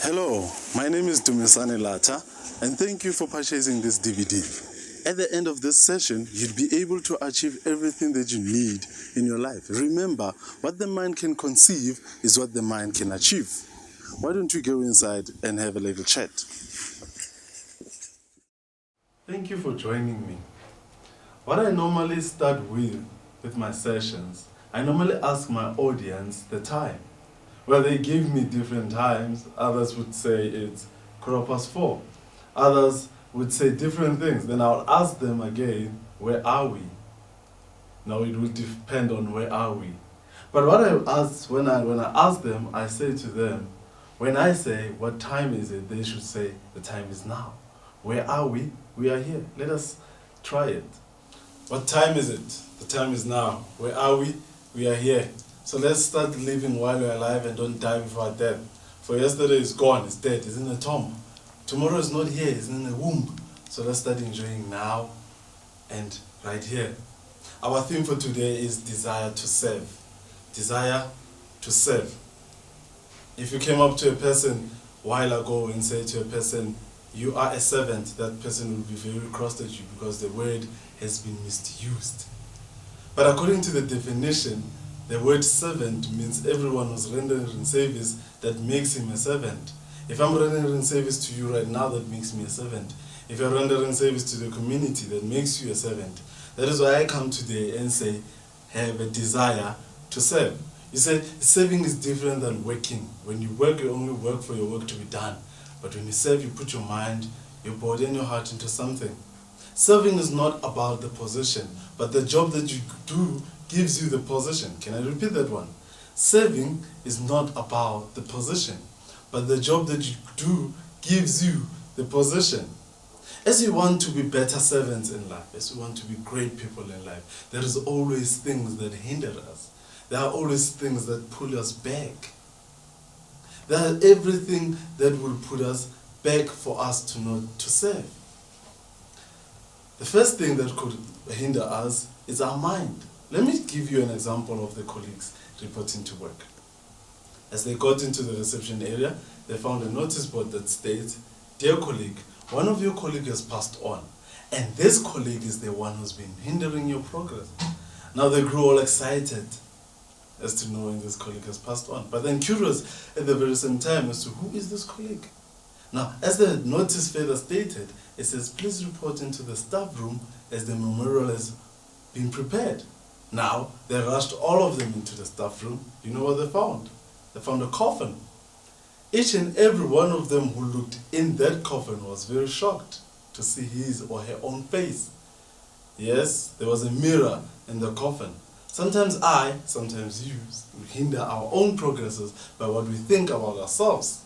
Hello, my name is D A Latha, and thank you for purchasing this DVD. At the end of this session, you'll be able to achieve everything that you need in your life. Remember, what the mind can conceive is what the mind can achieve. Why don't we go inside and have a little chat? Thank you for joining me. What I normally start with my sessions, I normally ask my audience the time. Well, they give me different times. Others would say it's 4:15. Others would say different things. Then I'll ask them again, where are we? Now it will depend on where are we. But what I ask, when I ask them, I say to them, when I say, what time is it? They should say, the time is now. Where are we? We are here. Let us try it. What time is it? The time is now. Where are we? We are here. So let's start living while we're alive and don't die before our death. For yesterday is gone, it's dead, it's in a tomb. Tomorrow is not here, it's in a womb. So let's start enjoying now and right here. Our theme for today is desire to serve. Desire to serve. If you came up to a person a while ago and say to a person, you are a servant, that person will be very cross at you because the word has been misused. But according to the definition, the word servant means everyone who's rendering service that makes him a servant. If I'm rendering service to you right now, that makes me a servant. If you're rendering service to the community, that makes you a servant. That is why I come today and say, have a desire to serve. You said serving is different than working. When you work, you only work for your work to be done. But when you serve, you put your mind, your body and your heart into something. Serving is not about the position, but the job that you do gives you the position. Can I repeat that one? Serving is not about the position, but the job that you do gives you the position. As you want to be better servants in life, as you want to be great people in life, there is always things that hinder us. There are always things that pull us back. There is everything that will put us back for us to not to serve. The first thing that could hinder us is our mind. Let me give you an example of the colleagues reporting to work. As they got into the reception area, they found a notice board that states, dear colleague, one of your colleagues has passed on, and this colleague is the one who's been hindering your progress. Now they grew all excited as to knowing this colleague has passed on, but then curious at the very same time as to who is this colleague. Now, as the notice further stated, it says, please report into the staff room as the memorial has been prepared. Now, they rushed all of them into the staff room. You know what they found? They found a coffin. Each and every one of them who looked in that coffin was very shocked to see his or her own face. Yes, there was a mirror in the coffin. Sometimes sometimes you, hinder our own progresses by what we think about ourselves.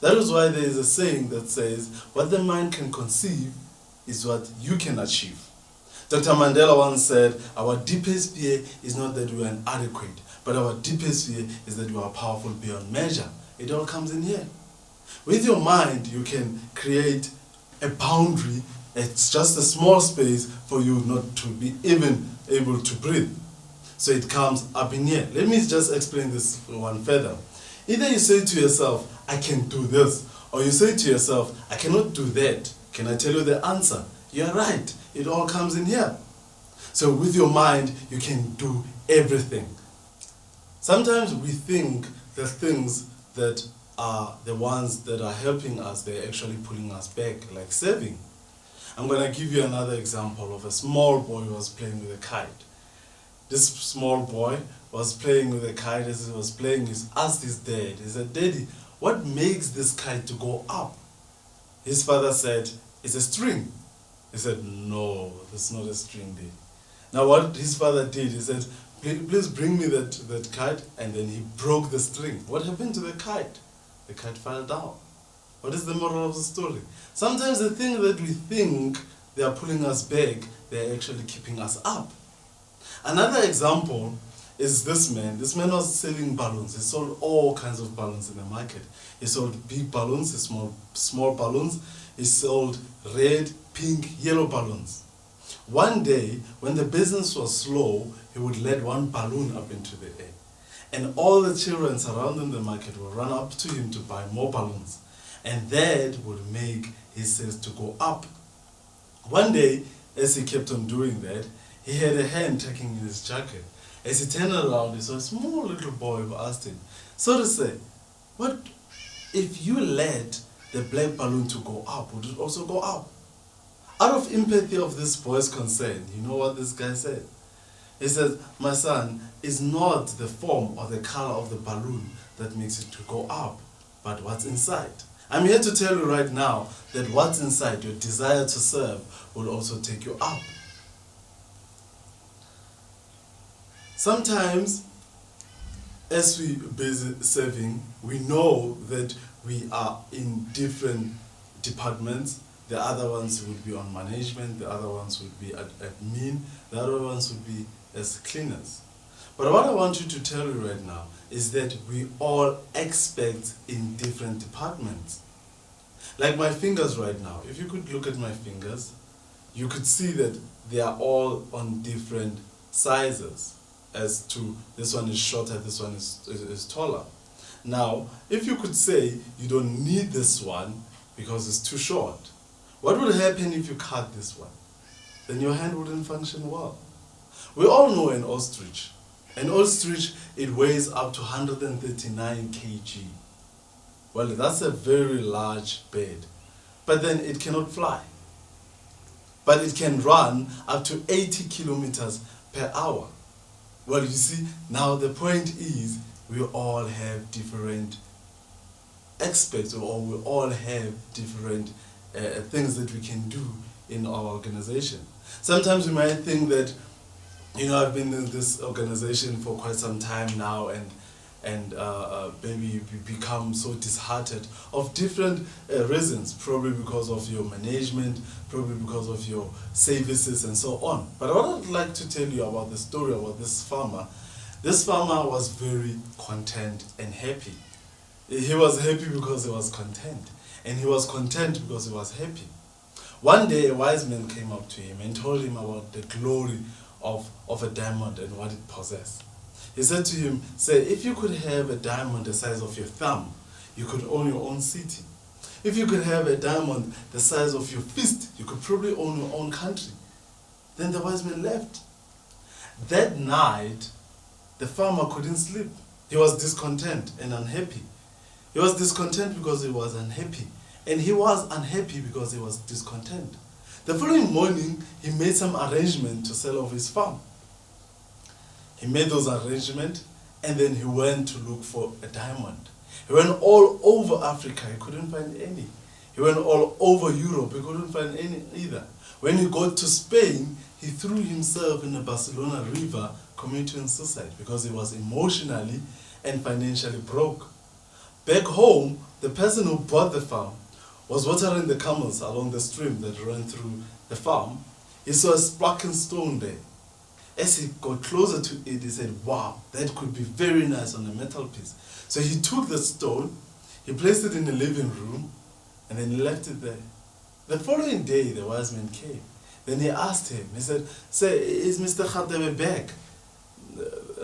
That is why there is a saying that says, what the mind can conceive is what you can achieve. Dr. Mandela once said, our deepest fear is not that we are inadequate, but our deepest fear is that we are powerful beyond measure. It all comes in here. With your mind, you can create a boundary. It's just a small space for you not to be even able to breathe. So it comes up in here. Let me just explain this one further. Either you say to yourself, I can do this, or you say to yourself, I cannot do that. Can I tell you the answer? You're right. It all comes in here. So with your mind, you can do everything. Sometimes we think the things that are the ones that are helping us, they're actually pulling us back, like serving. I'm going to give you another example of a small boy who was playing with a kite. This small boy was playing with a kite. As he was playing, he asked his dad, he said, Daddy, what makes this kite to go up? His father said, it's a string. He said, no, that's not a string, Daddy. Now what his father did, he said, please bring me that kite, and then he broke the string. What happened to the kite? The kite fell down. What is the moral of the story? Sometimes the thing that we think they are pulling us back, they are actually keeping us up. Another example is this man. This man was selling balloons. He sold all kinds of balloons in the market. He sold big balloons, small balloons. He sold red, pink, yellow balloons. One day, when the business was slow, he would let one balloon up into the air. And all the children surrounding the market would run up to him to buy more balloons. And that would make his sales to go up. One day, as he kept on doing that, he had a hand tucking in his jacket. As he turned around, he saw a small little boy who asked him, so to say, what if you let the black balloon to go up, would it also go up? Out of empathy of this boy's concern, you know what this guy said? He said, my son, it's not the form or the color of the balloon that makes it to go up, but what's inside. I'm here to tell you right now that what's inside, your desire to serve, will also take you up. Sometimes, as we busy serving, we know that we are in different departments. The other ones would be on management, the other ones would be at admin, the other ones would be as cleaners. But what I want you to tell you right now is that we all expect in different departments. Like my fingers right now, if you could look at my fingers, you could see that they are all on different sizes. As to this one is shorter, this one is taller. Now, if you could say you don't need this one because it's too short, what would happen if you cut this one? Then your hand wouldn't function well. We all know an ostrich. An ostrich, it weighs up to 139 kg. Well, that's a very large bird. But then it cannot fly. But it can run up to 80 kilometers per hour. Well, you see, now the point is we all have different aspects, or we all have different things that we can do in our organization. Sometimes we might think that, I've been in this organization for quite some time now, and maybe you become so disheartened of different reasons, probably because of your management, probably because of your services and so on. But what I'd like to tell you about the story about this farmer was very content and happy. He was happy because he was content, and he was content because he was happy. One day a wise man came up to him and told him about the glory of a diamond and what it possessed. He said to him, say, if you could have a diamond the size of your thumb, you could own your own city. If you could have a diamond the size of your fist, you could probably own your own country. Then the wise man left. That night, the farmer couldn't sleep. He was discontent and unhappy. He was discontent because he was unhappy. And he was unhappy because he was discontent. The following morning, he made some arrangement to sell off his farm. He made those arrangements, and then he went to look for a diamond. He went all over Africa, he couldn't find any. He went all over Europe, he couldn't find any either. When he got to Spain, he threw himself in the Barcelona river committing suicide because he was emotionally and financially broke. Back home, the person who bought the farm was watering the camels along the stream that ran through the farm. He saw a sparkling stone there. As he got closer to it, he said, wow, that could be very nice on a metal piece. So he took the stone, he placed it in the living room, and then he left it there. The following day, the wise man came. Then he asked him, he said, say, is Mr. Khatebe back?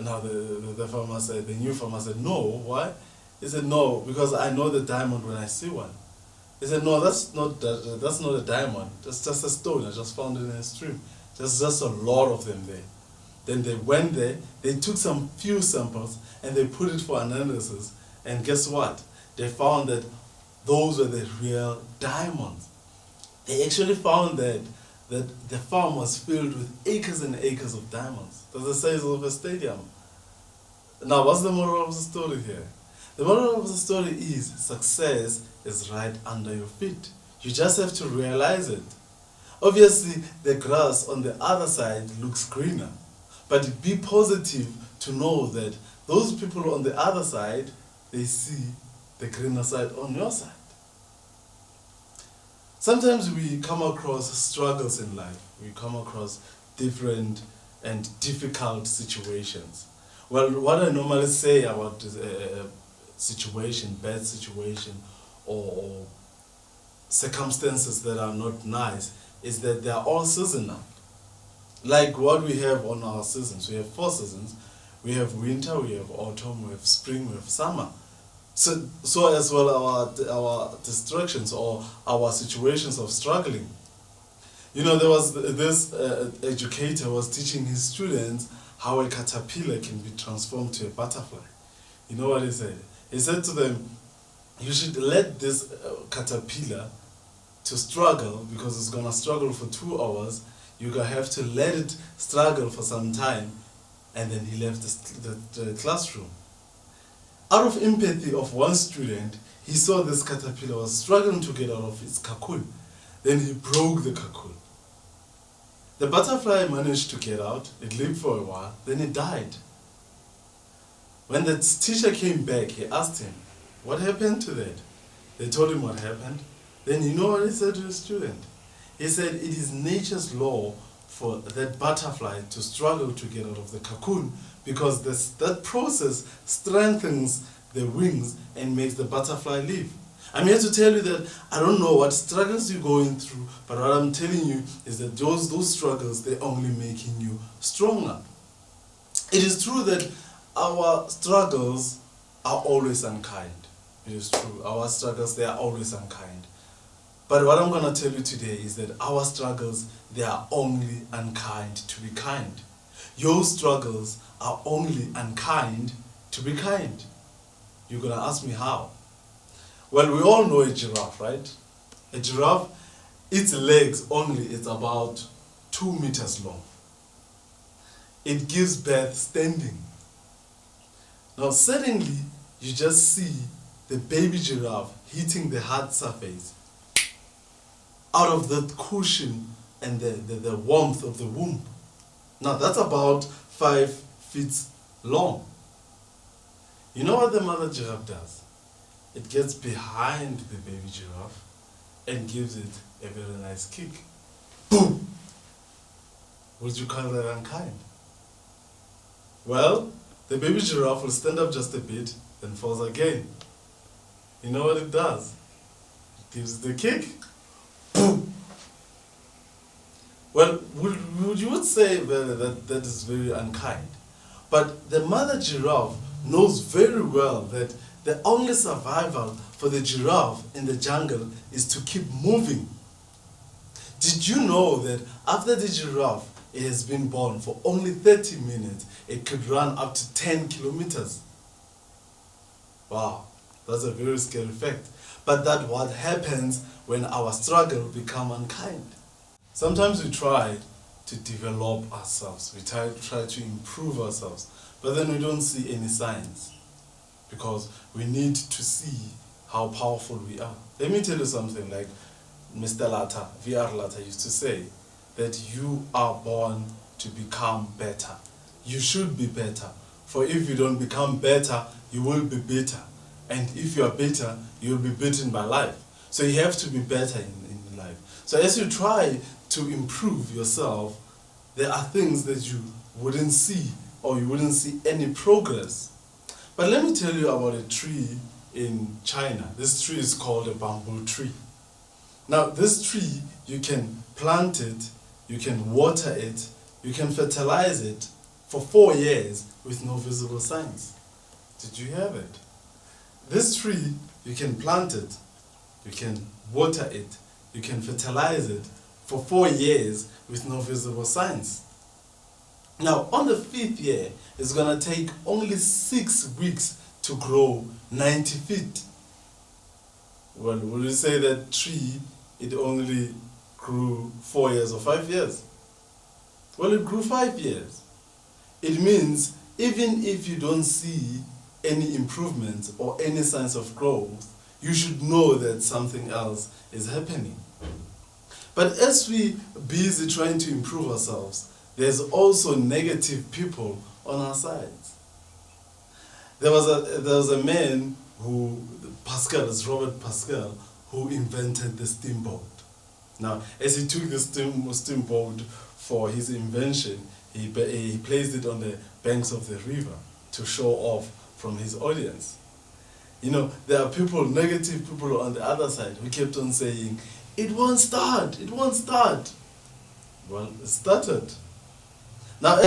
Now the farmer said, the new farmer said, no, why? He said, no, because I know the diamond when I see one. He said, no, that's not a diamond. That's just a stone. I just found it in a stream. There's just a lot of them there. Then they went there, they took some few samples, and they put it for analysis. And guess what? They found that those were the real diamonds. They actually found that the farm was filled with acres and acres of diamonds. That's the size of a stadium. Now, what's the moral of the story here? The moral of the story is success is right under your feet. You just have to realize it. Obviously, the grass on the other side looks greener. But be positive to know that those people on the other side, they see the greener side on your side. Sometimes we come across struggles in life. We come across different and difficult situations. Well, what I normally say about this, situation, bad situation, or circumstances that are not nice, is that they are all seasonal. Like what we have on our seasons. We have 4 seasons. We have winter, we have autumn, we have spring, we have summer. So as well our distractions or our situations of struggling. You know, there was this educator was teaching his students how a caterpillar can be transformed to a butterfly. You know what he said? He said to them, you should let this caterpillar to struggle, because it's gonna struggle for 2 hours. You're gonna have to let it struggle for some time, and then he left the classroom. Out of empathy of one student, he saw this caterpillar was struggling to get out of its cocoon. Then he broke the cocoon. The butterfly managed to get out, it lived for a while, then it died. When the teacher came back, he asked him, what happened to that? They told him what happened. Then you know what he said to the student? He said, it is nature's law for that butterfly to struggle to get out of the cocoon, because that process strengthens the wings and makes the butterfly live. I'm here to tell you that I don't know what struggles you're going through, but what I'm telling you is that those struggles, they're only making you stronger. It is true that our struggles are always unkind. It is true. Our struggles, they are always unkind. But what I'm going to tell you today is that our struggles, they are only unkind to be kind. Your struggles are only unkind to be kind. You're going to ask me how? Well, we all know a giraffe, right? A giraffe, its legs only is about 2 meters long. It gives birth standing. Now suddenly, you just see the baby giraffe hitting the hard surface out of that cushion and the warmth of the womb. Now that's about 5 feet long. You know what the mother giraffe does? It gets behind the baby giraffe and gives it a very nice kick. Boom! Would you call that unkind? Well, the baby giraffe will stand up just a bit, then falls again. You know what it does? It gives it a kick. Boom! Well, you would say that is very unkind. But the mother giraffe knows very well that the only survival for the giraffe in the jungle is to keep moving. Did you know that after the giraffe has been born for only 30 minutes, it could run up to 10 kilometers? Wow, that's a very scary fact. But that's what happens when our struggle become unkind. Sometimes we try to develop ourselves, we try to improve ourselves, but then we don't see any signs, because we need to see how powerful we are. Let me tell you something, like Mr. Latha, D A Latha used to say, that you are born to become better. You should be better. For if you don't become better, you will be bitter. And if you are bitter, you will be beaten by life. So you have to be better in life. So as you try to improve yourself, there are things that you wouldn't see, or you wouldn't see any progress. But let me tell you about a tree in China. This tree is called a bamboo tree. Now this tree, you can plant it, you can water it, you can fertilize it for 4 years with no visible signs. Did you have it? This tree, you can plant it, you can water it, you can fertilize it for 4 years with no visible signs. Now, on the 5th year, it's going to take only 6 weeks to grow 90 feet. Well, would you say that tree, it only grew 4 years or 5 years? Well, it grew 5 years. It means even if you don't see any improvements or any signs of growth, you should know that something else is happening. But as we busy trying to improve ourselves, there's also negative people on our sides. There was a man who, Pascal, is Robert Pascal, who invented the steamboat. Now, as he took the steamboat for his invention, he placed it on the banks of the river to show off from his audience. You know, there are people, negative people on the other side, who kept on saying, it won't start, it won't start. Well, it started. Now,